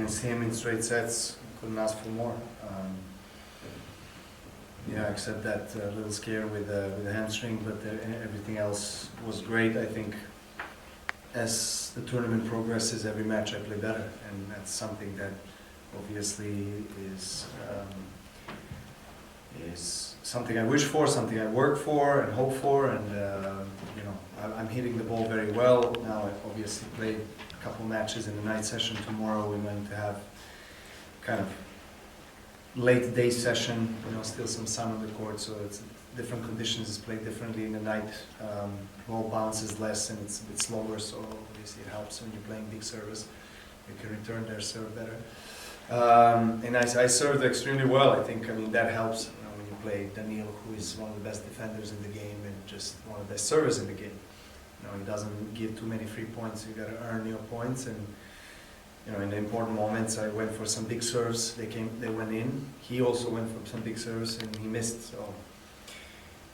against him in straight sets. Couldn't ask for more. Yeah, except that little scare with the hamstring, but everything else was great. I think as the tournament progresses, every match I play better, and that's something that obviously is something I wish for, something I work for and hope for, and you know, I'm hitting the ball very well. Now I obviously played a couple matches in the night session. Tomorrow we're going to have kind of late day session, you know, still some sun on the court, so it's different conditions. It's played differently in the night. Ball bounces less and it's a bit slower, so obviously it helps when you're playing big service. You can return their serve better. And I served extremely well. I think, I mean, that helps, you know, when you play Daniil, who is one of the best defenders in the game and just one of the best servers in the game. You know, he doesn't give too many free points. You got to earn your points, and you know, in the important moments, I went for some big serves. They went in. He also went for some big serves, and he missed. So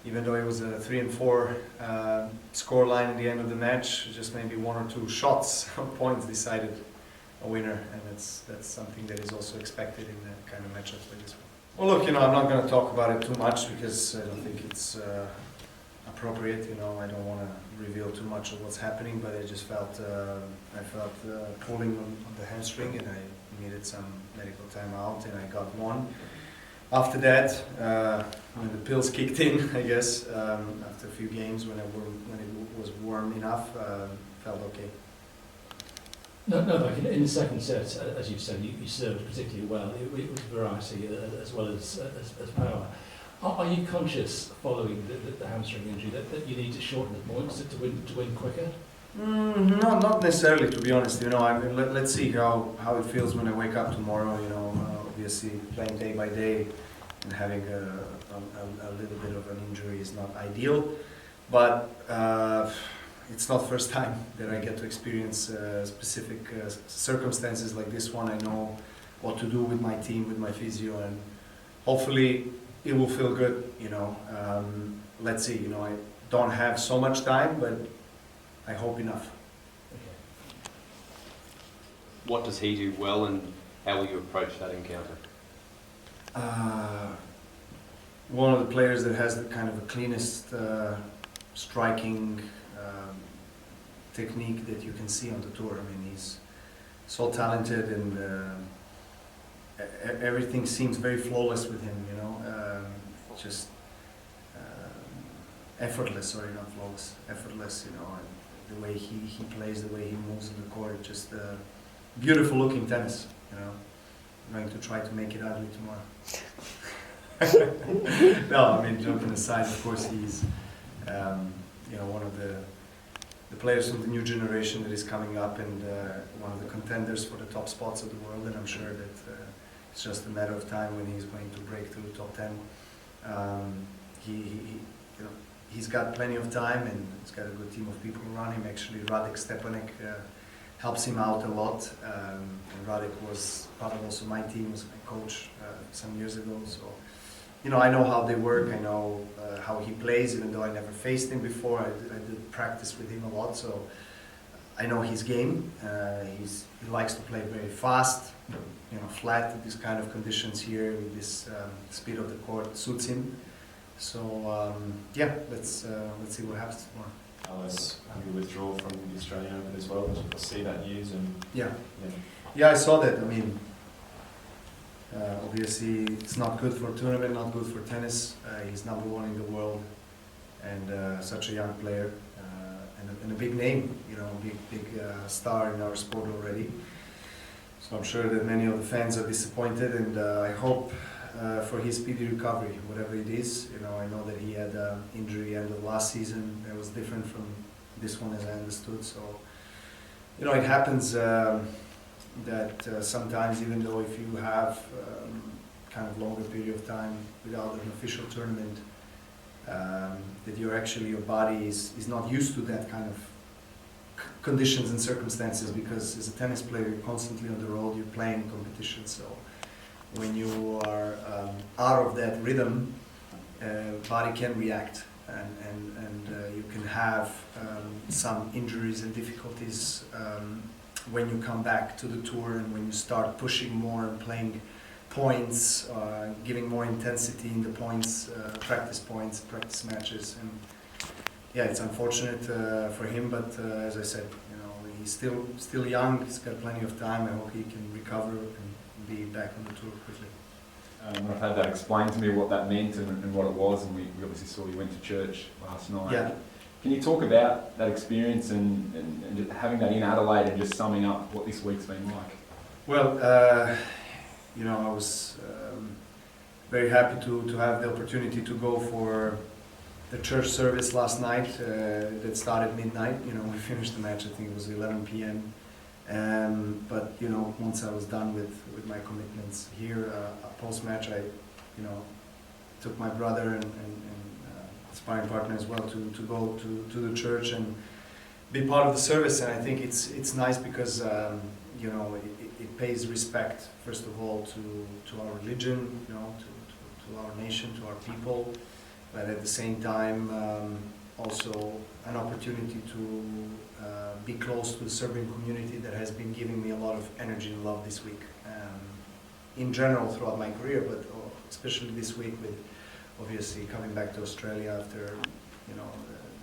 even though it was a 3-4 score line at the end of the match, just maybe one or two shots or points decided a winner, and that's something that is also expected in that kind of matchups like this one. Well, look, you know, I'm not going to talk about it too much because I don't think it's appropriate. You know, I don't want to reveal too much of what's happening, but I just felt pulling on the hamstring, and I needed some medical time out, and I got one. After that, when the pills kicked in, I guess, after a few games, when it was warm enough, felt okay. Novak, in the second set, as you've said, you served particularly well. It was variety as well as power. Are you conscious, following the hamstring injury, that you need to shorten the points to win quicker? No, not necessarily, to be honest. You know, let's see how it feels when I wake up tomorrow. You know, obviously playing day by day and having a little bit of an injury is not ideal, but it's not first time that I get to experience specific circumstances like this one. I know what to do with my team, with my physio, and hopefully it will feel good. You know, let's see. You know, I don't have so much time, but I hope enough. Okay. What does he do well, and how will you approach that encounter? One of the players that has the kind of the cleanest striking technique that you can see on the tour. I mean, he's so talented, and everything seems very flawless with him. You know, just effortless. Sorry, not flawless. Effortless. You know, and the way he plays, the way he moves on the court, just beautiful looking tennis. You know, I'm going to try to make it ugly tomorrow. No, I mean, joking aside, of course he's you know, one of the players from the new generation that is coming up, and one of the contenders for the top spots of the world, and I'm sure that it's just a matter of time when he's going to break through the top 10. You know, he's got plenty of time, and he's got a good team of people around him. Actually, Radek Stepanek helps him out a lot, and Radek was part of also my team, was my coach some years ago. So, you know, I know how they work. I know how he plays, even though I never faced him before. I did practice with him a lot, so I know his game. He likes to play very fast, you know, flat in these kind of conditions here with this speed of the court suits him. So yeah, let's see what happens tomorrow. Alice had a withdrawal from the Australian Open as well. We'll see that news, and yeah, I saw that. I mean, obviously it's not good for a tournament, not good for tennis. He's number one in the world, and such a young player, and a big name, you know, big star in our sport already. So I'm sure that many of the fans are disappointed, and I hope for his speedy recovery, whatever it is. You know, I know that he had an injury end of last season that was different from this one, as I understood. So, you know, it happens that sometimes, even though if you have kind of longer period of time without an official tournament, that you're actually, your body is not used to that kind of conditions and circumstances, because as a tennis player you're constantly on the road, you're playing competition. So when you are out of that rhythm, body can react, and you can have some injuries and difficulties when you come back to the tour and when you start pushing more and playing points, giving more intensity in the points, practice matches, and yeah, it's unfortunate for him, but as I said, he's still young. He's got plenty of time. I hope he can recover and be back on the tour quickly. I've had that explained to me what that meant and what it was, and we obviously saw you went to church last night. Yeah. Can you talk about that experience and just having that in Adelaide and just summing up what this week's been like? Well, I was very happy to have the opportunity to go for the church service last night that started midnight. We finished the match, I think it was 11 p.m. But once I was done with my commitments here, post-match, I took my brother and sparring partner as well to go to the church and be part of the service. And I think it's nice because it pays respect, first of all, to our religion, to our nation, to our people, but at the same time also an opportunity to be close to the Serbian community that has been giving me a lot of energy and love this week. In general throughout my career, but especially this week with obviously coming back to Australia after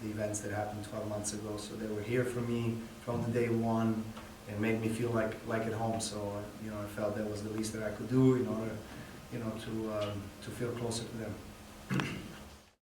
the events that happened 12 months ago. So they were here for me from the day one and made me feel like at home. So I felt that was the least that I could do in order to feel closer to them.